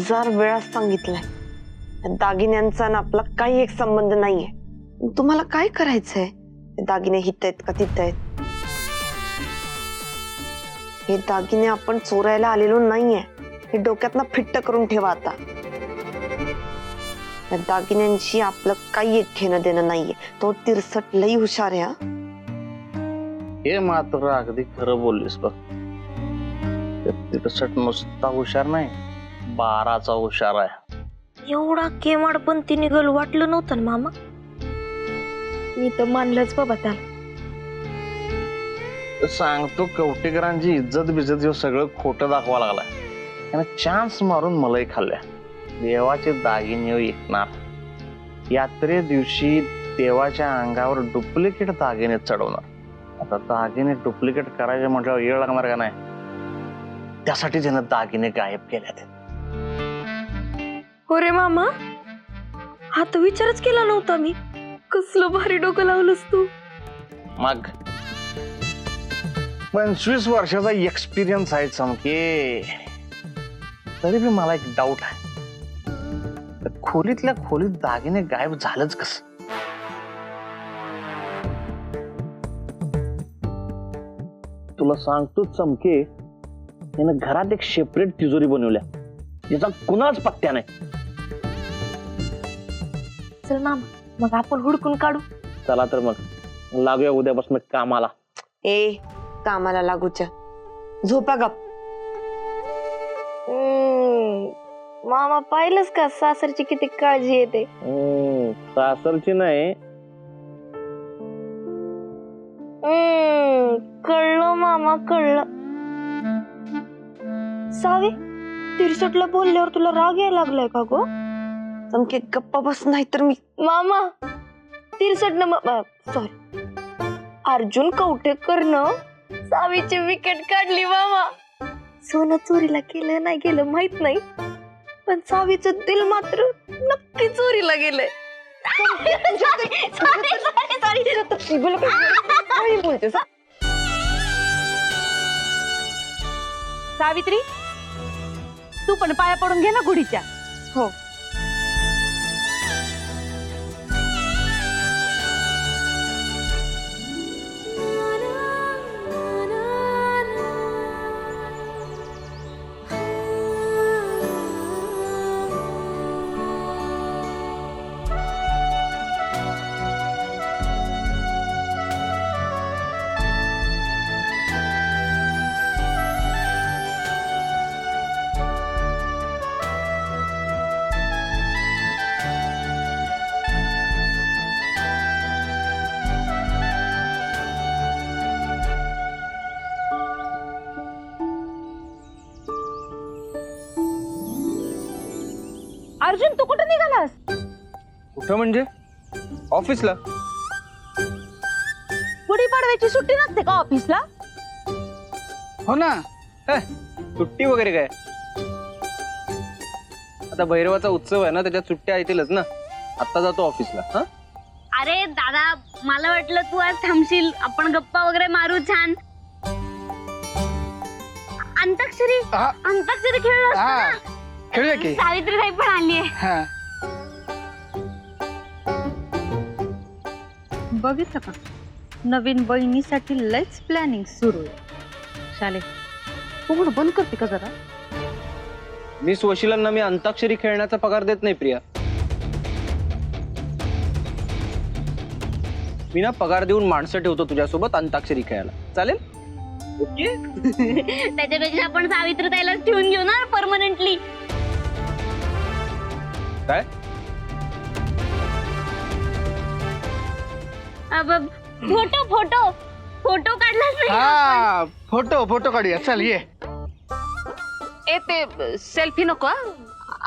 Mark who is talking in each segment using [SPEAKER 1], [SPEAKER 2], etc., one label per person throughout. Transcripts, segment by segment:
[SPEAKER 1] 1000 वेळा सांगितलंय दागिन्यांचा ना आपला काही एक संबंध नाहीये। तुम्हाला काय करायचंय? दागिने हित आहेत का तिथं आहेत? हे दागिने आपण चोरायला आलेलो नाहीये, हे डोक्यातनं फिट्ट करून ठेवा आता। या दागिन्यांशी आपलं काही एक घेणं देणं नाहीये। तो तिरसट लई हुशार आहे।
[SPEAKER 2] हे मात्र अगदी खरं बोललीस बघ। तिरसट नुसता हुशार नाही, 12चा हुशार आहे।
[SPEAKER 3] एवढा केमाड पण ती निघल वाटलं नव्हतं ना मामा। मी तर मानलंच बाबा त्याला।
[SPEAKER 2] सांगतो कवटेकरांची इज्जत बिज्जत हे सगळं खोटं दाखवा लागलाय। त्याने चान्स मारून मलई खाल्ल्या। देवाचे दागिने विकणार, यात्रे दिवशी देवाच्या अंगावर डुप्लिकेट दागिने चढवणार। आता दागिने डुप्लिकेट करायचे म्हटल्यावर वेळ लागणार का नाही? त्यासाठी त्यानं दागिने गायब केले।
[SPEAKER 3] हो रे मामा, हा तर विचारच केला नव्हता मी। कसलं भारी डोकं लावलंस तू।
[SPEAKER 2] मग 25 वर्षाचा एक्सपिरियन्स आहे चमके। तरी भी मला एक डाऊट आहे, खोलीतल्या खोलीत दागिने गायब झालंच कसं? तुला सांगतो चमके, त्यानं घरात एक सेपरेट तिजोरी बनवल्या, याचा कुणाच पत्त्या नाही।
[SPEAKER 3] चल मामा, मग आपण हुडकून काढू।
[SPEAKER 2] चला तर मग लागूया उद्यापासून कामाला।
[SPEAKER 1] ए कामाला लागूच्या, झोपा गप।
[SPEAKER 3] मामा पाहिलंस का सासरची किती काळजी येते।
[SPEAKER 2] सासरची नाही,
[SPEAKER 3] कळलं मामा कळलं। सावी, तिरसटला बोलल्यावर तुला राग यायला लागलाय का गो?
[SPEAKER 1] चमके गप्पा बस, नाही तर मी।
[SPEAKER 3] मामा तिरसट सॉरी, अर्जुन कवटेकरनं सावीची विकेट काढली मामा। सोनं चोरीला केलं नाही गेलं माहित नाही, पण सावीचं दिल मात्र नक्की चोरीला गेलंय।
[SPEAKER 4] सावित्री, तू पण पाया पडून घे ना गुढीच्या।
[SPEAKER 1] हो।
[SPEAKER 4] अर्जुन, तू कुठे निघालास?
[SPEAKER 5] कुठं म्हणजे? ऑफिसला।
[SPEAKER 4] गुढीपाडव्याची सुट्टी नसते का ऑफिसला?
[SPEAKER 5] हो ना, सुट्टी वगैरे काय? आता भैरवाचा उत्सव आहे ना, त्याच्यात सुट्ट्या येतीलच ना। आता जातो ऑफिसला। हा,
[SPEAKER 6] अरे दादा, मला वाटलं तू आज थांबशील, आपण गप्पा वगैरे मारू छान। अंताक्षरी खेळलो असतो ना?
[SPEAKER 5] खेळूया की।
[SPEAKER 6] सावित्रीबाई पण आलीये।
[SPEAKER 4] बघितलं का, नवीन बहिणीसाठी लयच प्लॅनिंग सुरू आहे। शाले, तू म्हणून बंद करते का जरा?
[SPEAKER 5] मी वशिलांना मी अंताक्षरी खेळण्याचा पगार देत नाही प्रिया। मी ना पगार देऊन माणसं ठेवतो तुझ्यासोबत अंताक्षरी खेळायला, चालेल? ओके।
[SPEAKER 6] त्याच्यापेक्षा आपण सावित्रीताईलाच ठेवून घेऊ ना परमनंटली।
[SPEAKER 5] काय?
[SPEAKER 6] फोटो फोटो फोटो काढलाच नाही?
[SPEAKER 7] फोटो काढूया, चल ये।
[SPEAKER 4] ए ते सेल्फी नको,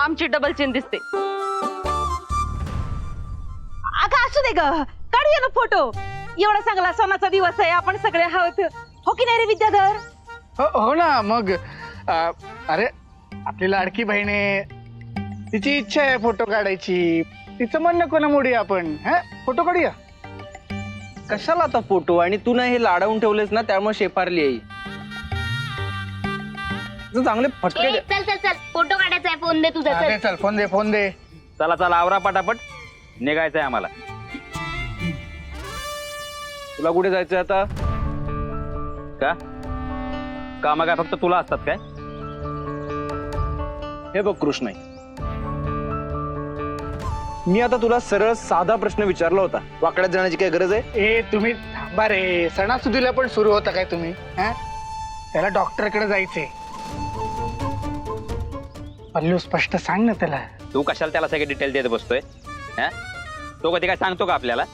[SPEAKER 4] आमची डबल चेन दिसते। अगं असू दे ग, काढूया ना फोटो। एवढा चांगला सणाचा दिवस आहे, आपण सगळे आहोत, हो की नाही रे विद्याधर?
[SPEAKER 7] हो ना, मग अरे आपली लाडकी बहीण आहे, तिची इच्छा आहे फोटो काढायची, तिचं म्हणणं कोणा मोडूया आपण? फोटो काढूया।
[SPEAKER 5] कशाला आता फोटो? आणि तू नाही हे लाडवून ठेवलेस ना, त्यामुळे शेफारली आहे। चांगले फटके
[SPEAKER 6] ए,
[SPEAKER 5] दे.
[SPEAKER 6] चल चल चल फोटो काढायचा आहे फोन दे तुझा
[SPEAKER 7] हा,
[SPEAKER 6] चल
[SPEAKER 7] दे चल फोन दे फोन दे.
[SPEAKER 5] चला चला आवरा पटापट निघायचंय आम्हाला. तुला कुठे जायचंय आता? का कामं काय फक्त तुला असतात काय? हे बघ कृष्ण, मी आता तुला सरळ साधा प्रश्न विचारला होता. वाकड्यात जाण्याची काय गरज आहे?
[SPEAKER 7] ए तुम्ही थांबा रे, सणासुदीला पण सुरू होता काय तुम्ही? हा? त्याला डॉक्टरकडे जायचंय. पल्लू स्पष्ट सांग ना त्याला.
[SPEAKER 5] तू कशाला त्याला सगळे डिटेल देत बसतोय? हा? तो कधी काय सांगतो का आपल्याला?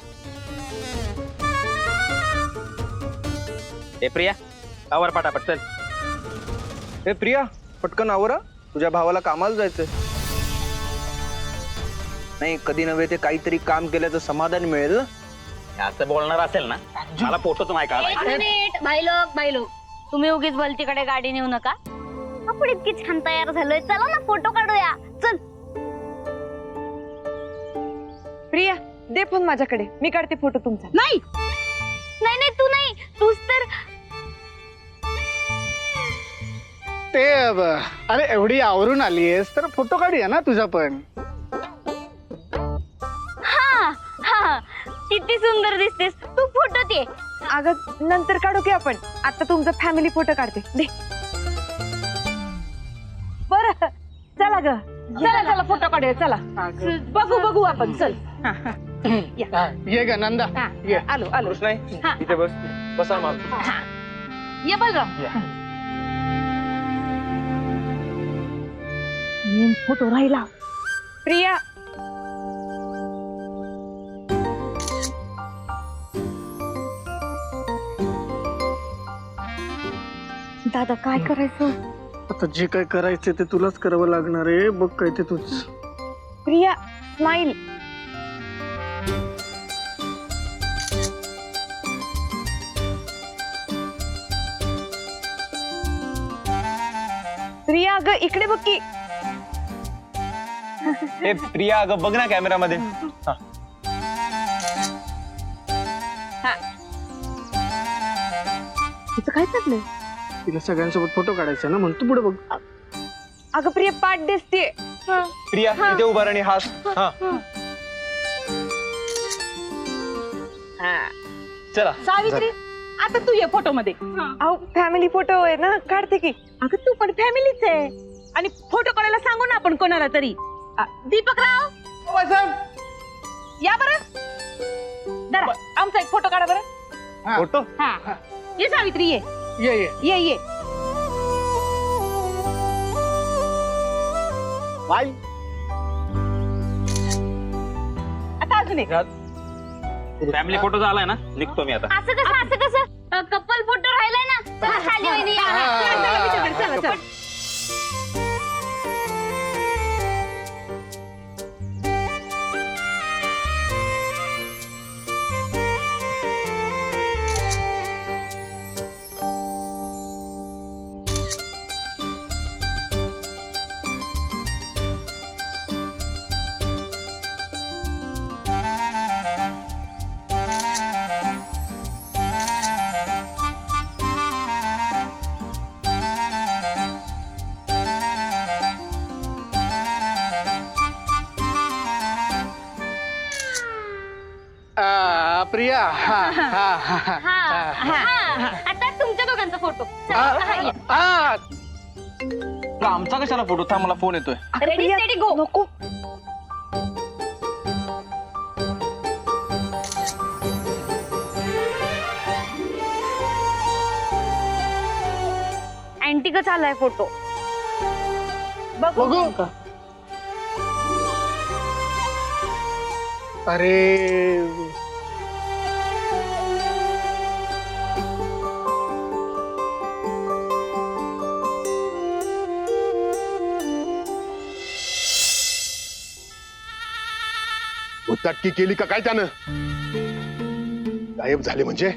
[SPEAKER 5] ए प्रिया आवर पटापट चल. ए प्रिया पटकन आवर, तुझ्या भावाला कामाला जायचंय. नाही कधी नव्हे ते काहीतरी काम केल्याचं समाधान मिळेल ना. असं बोलणार असेल ना मला पोटच नाही का.
[SPEAKER 6] एक मिनिट भाई लोक तुम्ही उगीच भलतीकडे गाडी नेऊ नका. आपण इतकी छान तयार झालोय, चला ना फोटो काढूया चल.
[SPEAKER 1] प्रिया दे फोन माझ्याकडे, मी काढते फोटो तुमचा.
[SPEAKER 6] नाही नाही नाही तू नाही, तूच तर.
[SPEAKER 7] ते अरे एवढी आवरून आलीयस तर फोटो काढूया ना तुझा पण.
[SPEAKER 6] हा हा किती सुंदर दिसतेस तू, फोटो दे.
[SPEAKER 1] अगं नंतर काढू की आपण, आता तुमचा फॅमिली फोटो काढते. दे
[SPEAKER 4] बरं चला ग, चला चला फोटो काढूया. चला बघू बघू आपण. चल
[SPEAKER 7] हा, ये ग नंदा ये.
[SPEAKER 4] आलो आलो.
[SPEAKER 5] कृष्णा इथे बस, बसा मग.
[SPEAKER 4] ये बघ फोटो राहिला.
[SPEAKER 1] प्रिया
[SPEAKER 3] दादा काय करायचं?
[SPEAKER 7] आता जे काय करायचं ते तुलाच करावं लागणार आहे. बघ काय ते तुझ.
[SPEAKER 1] प्रिया स्माइल. प्रिया अगं इकडे बघ की.
[SPEAKER 5] ए प्रिया अगं बघ ना कॅमेरामध्ये.
[SPEAKER 1] तिचं काय चाललंय?
[SPEAKER 7] तिला सगळ्यांसोबत फोटो काढायचा ना, म्हणतो पुढे बघ.
[SPEAKER 1] अगं प्रिया पाठ दिसते.
[SPEAKER 5] प्रिया इथे उभा आणि हास. चला
[SPEAKER 4] सावित्री आता तू ये फोटो मध्ये.
[SPEAKER 1] अहो फॅमिली फोटो आहे ना, काढते की.
[SPEAKER 4] अगं तू पण फॅमिलीच आहे आणि फोटो काढायला सांगू ना आपण कोणाला तरी. दीपकराव या बरं, जरा आमचा एक फोटो काढा बरं.
[SPEAKER 5] फोटो
[SPEAKER 4] हा ये सावित्री ये
[SPEAKER 7] ये ये
[SPEAKER 4] ये ये. आता अजून एक.
[SPEAKER 5] फॅमिली फोटो झालाय ना, निघतो मी आता.
[SPEAKER 6] असं कसं कपल फोटो राहिलाय ना. चला खाली वहिनी या.
[SPEAKER 4] चला चला.
[SPEAKER 7] प्रिया. हा हा हा
[SPEAKER 6] हा आता तुमच्या दोघांचा फोटो.
[SPEAKER 5] आमचा कशाला फोटो? थांब मला फोन येतोय.
[SPEAKER 6] रेडी स्टेडी गो.
[SPEAKER 1] नको.
[SPEAKER 3] अँटिकच आलाय फोटो.
[SPEAKER 7] बघू. अरे
[SPEAKER 8] चटकी केली का काय त्यानं? गायब झाले म्हणजे?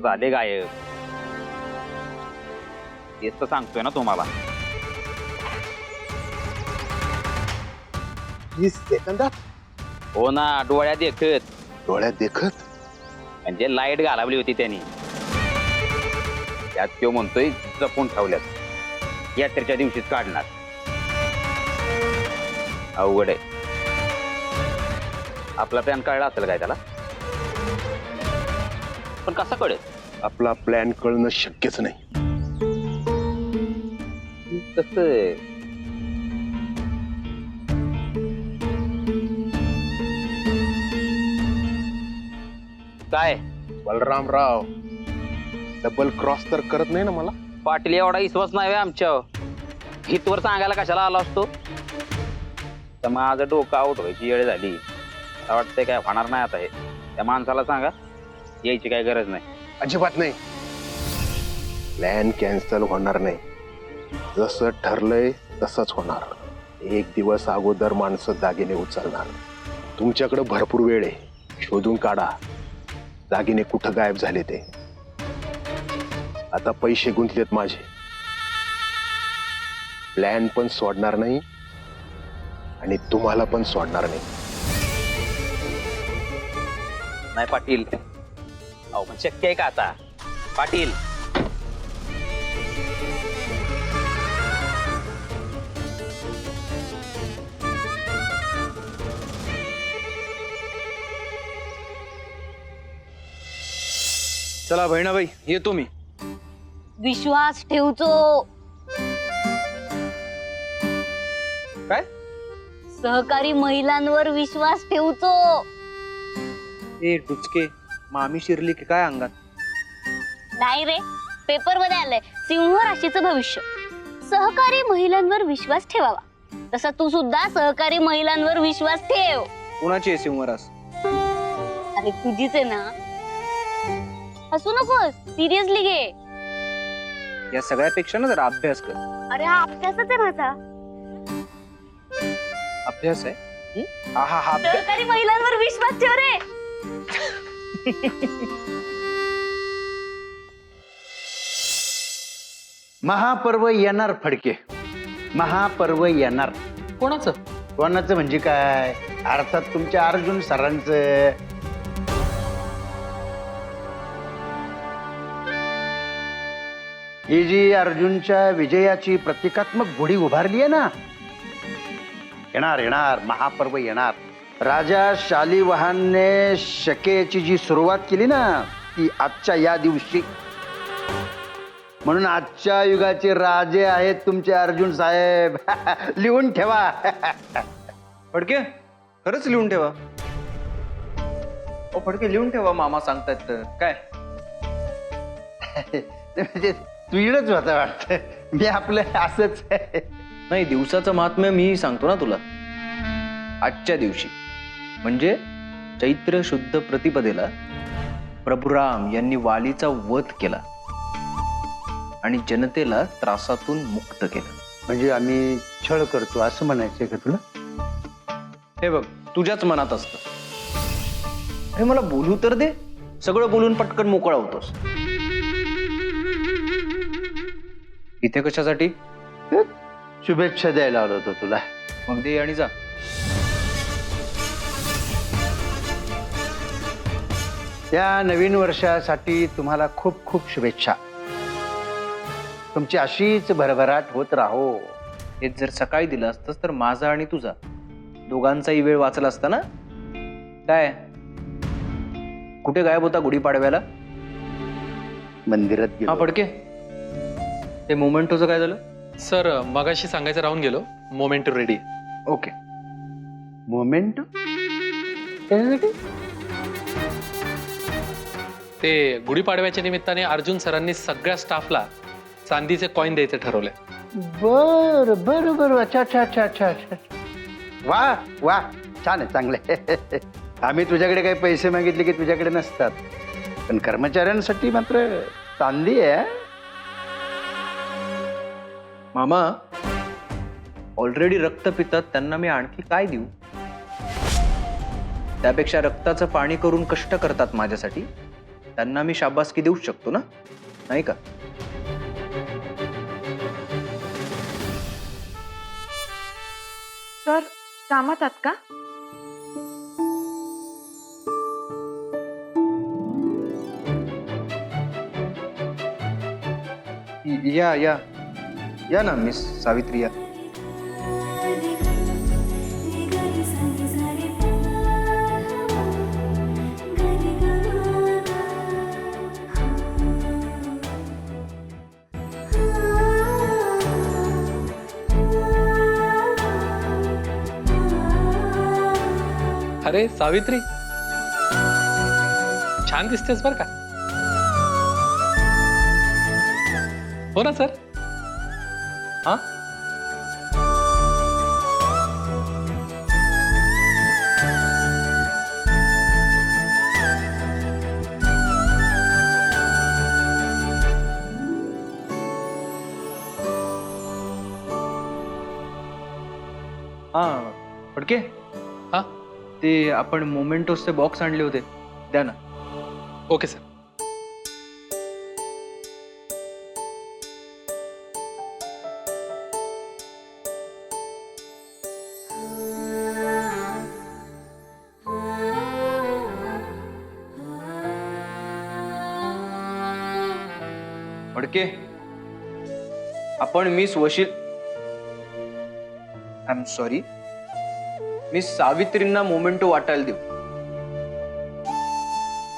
[SPEAKER 5] झाले गायब. तेच तर सांगतोय ना तुम्हाला.
[SPEAKER 8] 20 सेकंदात?
[SPEAKER 5] हो ना, डोळ्यात देखत
[SPEAKER 8] डोळ्यात देखत
[SPEAKER 5] म्हणजे लाईट घालावली होती त्यांनी. त्यात तो म्हणतोय जपून ठेवल्यात, यात्रेच्या दिवशीच काढणार. अवघड आहे. आपला प्लॅन कळला असेल काय त्याला, पण कसा कळेल?
[SPEAKER 8] आपला प्लॅन कळणं शक्यच नाही.
[SPEAKER 5] कसं काय
[SPEAKER 8] बलरामराव डबल क्रॉस तर करत नाही ना मला?
[SPEAKER 5] पाटील एवढा विश्वास नाही व्हय आमच्यावर? हितवर सांगायला कशाला आला असतो? तर माझं डोकं आउट व्हायची वेळ झाली. मला वाटतंय काय होणार नाही आता हे. त्या माणसाला सांगा यायची काय गरज नाही.
[SPEAKER 8] अजिबात नाही. प्लॅन कॅन्सल होणार नाही. जसं ठरलंय तसंच होणार. एक दिवस अगोदर माणसं दागिने उचलणार. तुमच्याकडे भरपूर वेळ आहे, शोधून काढा दागिने कुठं गायब झाले ते. आता पैसे गुंतलेत माझे. प्लॅन पण सोडणार नाही आणि तुम्हाला पण सोडणार नाही.
[SPEAKER 5] नाही पाटील, अहो पण शक्य आहे का आता पाटील? चला बहिणाबाई येतो मी.
[SPEAKER 6] विश्वास ठेवचो.
[SPEAKER 5] काय?
[SPEAKER 6] सहकारी महिलांवर विश्वास ठेवचो.
[SPEAKER 5] ए टुचके, मामी शिरली की काय अंगात?
[SPEAKER 6] नाही रे, पेपर मध्ये आलंय सिंह राशीचं भविष्य. सहकारी महिलांवर विश्वास ठेवावा. तसा तू सुद्धा सहकारी महिलांवर विश्वास ठेव.
[SPEAKER 5] कुणाची आहे सिंहरास?
[SPEAKER 6] अरे तुझीच आहे ना. हसू नकोस, सिरियसली घे.
[SPEAKER 5] या सगळ्यापेक्षा ना जरा अभ्यास कर.
[SPEAKER 6] अरे हा अभ्यासच आहे माझा.
[SPEAKER 5] अभ्यास आहे? हा
[SPEAKER 6] सहकारी महिलांवर विश्वास ठेव रे.
[SPEAKER 9] महापर्व येणार फडके. महापर्व येणार.
[SPEAKER 7] कोणाचं?
[SPEAKER 9] कोणाचं म्हणजे काय? अर्थात तुमच्या अर्जुन सरांचं. ही जी अर्जुनच्या विजयाची प्रतिकात्मक घोडी उभारली आहे ना, येणार येणार महापर्व येणार. राजा शालिवाहनने शकेची जी सुरुवात केली ना, ती आजच्या या दिवशी. म्हणून आजच्या युगाचे राजे आहेत तुमचे अर्जुन साहेब. लिहून ठेवा.
[SPEAKER 5] फडके खरंच लिहून ठेवा. ओ फडके लिहून ठेवा, मामा सांगतायत तर काय.
[SPEAKER 9] म्हणजे तू इडच होता वाटतं. मी आपलं असंच
[SPEAKER 5] नाही, दिवसाचं महात्म्य मी सांगतो ना तुला. आजच्या दिवशी म्हणजे चैत्र शुद्ध प्रतिपदेला प्रभुराम यांनी वालीचा वध केला आणि जनतेला त्रासातून मुक्त केलं.
[SPEAKER 9] म्हणजे आम्ही छळ करतो असं म्हणायचंय का तुला?
[SPEAKER 5] हे बघ, तुझ्याच मनात असतं. अरे मला बोलू तर दे. सगळं बोलून पटकन मोकळा होतोस. इथे कशासाठी?
[SPEAKER 9] शुभेच्छा द्यायला आलो होतो तुला.
[SPEAKER 5] मग दे आणि जा.
[SPEAKER 9] या नवीन वर्षासाठी तुम्हाला खूप खूप शुभेच्छा. तुमची अशीच भरभराट होत राहो.
[SPEAKER 5] हे जर सकाळी दिलं असतंस तर माझा आणि तुझा दोघांचाही वेळ वाचला असता ना. काय कुठे गायब होता गुढीपाडव्याला?
[SPEAKER 9] मंदिरात गेलो.
[SPEAKER 5] हा फडके, ते मोमेंटोचं काय झालं?
[SPEAKER 10] सर मगाशी सांगायचं राहून गेलो. Moment ready.
[SPEAKER 9] ओके. मोमेंट
[SPEAKER 10] ते गुढीपाडव्याच्या निमित्ताने अर्जुन सरांनी सगळ्या स्टाफला चांदीचे कॉईन द्यायचं ठरवलंय.
[SPEAKER 9] बर बर बर. अच्छा अच्छा अच्छा अच्छा अच्छा. वा वा, छान आहे, चांगले. आम्ही तुझ्याकडे काही पैसे मागितले की तुझ्याकडे नसतात, पण कर्मचाऱ्यांसाठी मात्र चांदी आहे.
[SPEAKER 5] मामा ऑलरेडी रक्त पितात, त्यांना मी आणखी काय देऊ? त्यापेक्षा रक्ताचं पाणी करून कष्ट करतात माझ्यासाठी, त्यांना मी शाबासकी देऊ शकतो ना, नाही का?
[SPEAKER 1] सर कामात आहात का?
[SPEAKER 5] या या या ना मिस सावित्री या.
[SPEAKER 10] अरे सावित्री, छान दिसतेस बर का. हो ना सर.
[SPEAKER 5] हा हा फडके.
[SPEAKER 10] हा
[SPEAKER 5] ते आपण मोमेंटोसचे बॉक्स आणले होते, द्या ना.
[SPEAKER 10] Okay sir.
[SPEAKER 5] फडके, आपण मिस वशील आय एम सॉरी मिस सावित्रींना मोमेंटो वाटायला देऊ.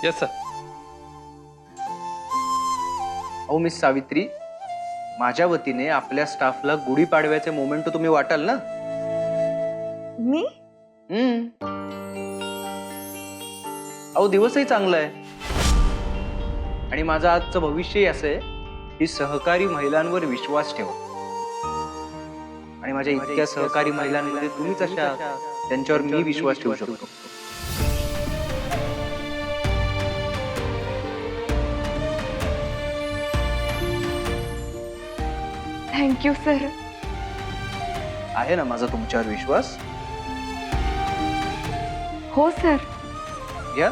[SPEAKER 10] Yes sir.
[SPEAKER 5] अहो मिस सावित्री, माझ्या वतीने आपल्या स्टाफला गुढीपाडव्याचे मोमेंटो तुम्ही वाटाल ना.
[SPEAKER 1] मी
[SPEAKER 5] अहो दिवसही चांगला आहे आणि माझं आजचं भविष्यही असं आहे की सहकारी महिलांवर विश्वास ठेवा. आणि माझ्या इतक्या सहकारी महिलांमध्ये तुम्हीच अशा त्यांच्यावर मी विश्वास ठेवू शकतो.
[SPEAKER 1] Thank you sir.
[SPEAKER 5] आहे ना माझा तुमच्यावर विश्वास.
[SPEAKER 1] हो सर.
[SPEAKER 5] या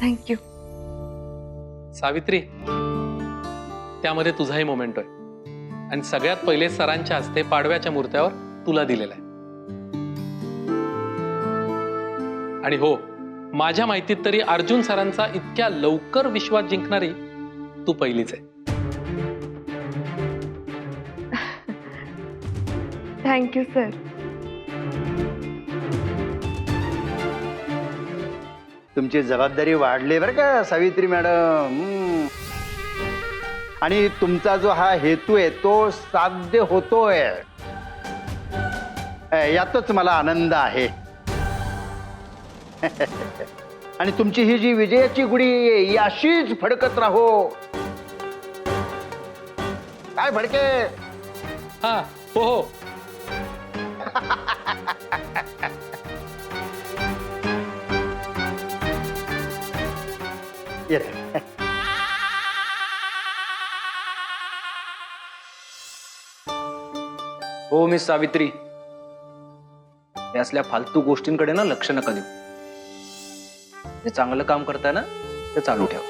[SPEAKER 1] थँक्यू.
[SPEAKER 10] सावित्री, त्यामध्ये तुझाही मोमेंटो आहे आणि सगळ्यात पहिले सरांच्या हस्ते पाडव्याच्या मूर्त्यावर तुला दिलेला आहे. आणि हो, माझ्या माहितीत तरी अर्जुन सरांचा इतक्या लवकर विश्वास जिंकणारी तू पहिलीच आहे.
[SPEAKER 1] Thank you sir.
[SPEAKER 9] तुमची जबाबदारी वाढली बरं का सावित्री मॅडम. आणि तुमचा जो हा हेतू आहे तो साध्य होतोय, यातच मला आनंद आहे. आणि तुमची ही जी विजयाची गुढी ही अशीच फडकत राहो. काय फडके.
[SPEAKER 10] हा हो हो.
[SPEAKER 5] हो मिस सावित्री, या असल्या फालतू गोष्टींकडे ना लक्ष नका देऊ. जे चांगलं काम करताय ना ते चालू ठेवा.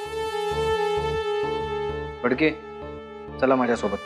[SPEAKER 5] फडके, चला माझ्यासोबत.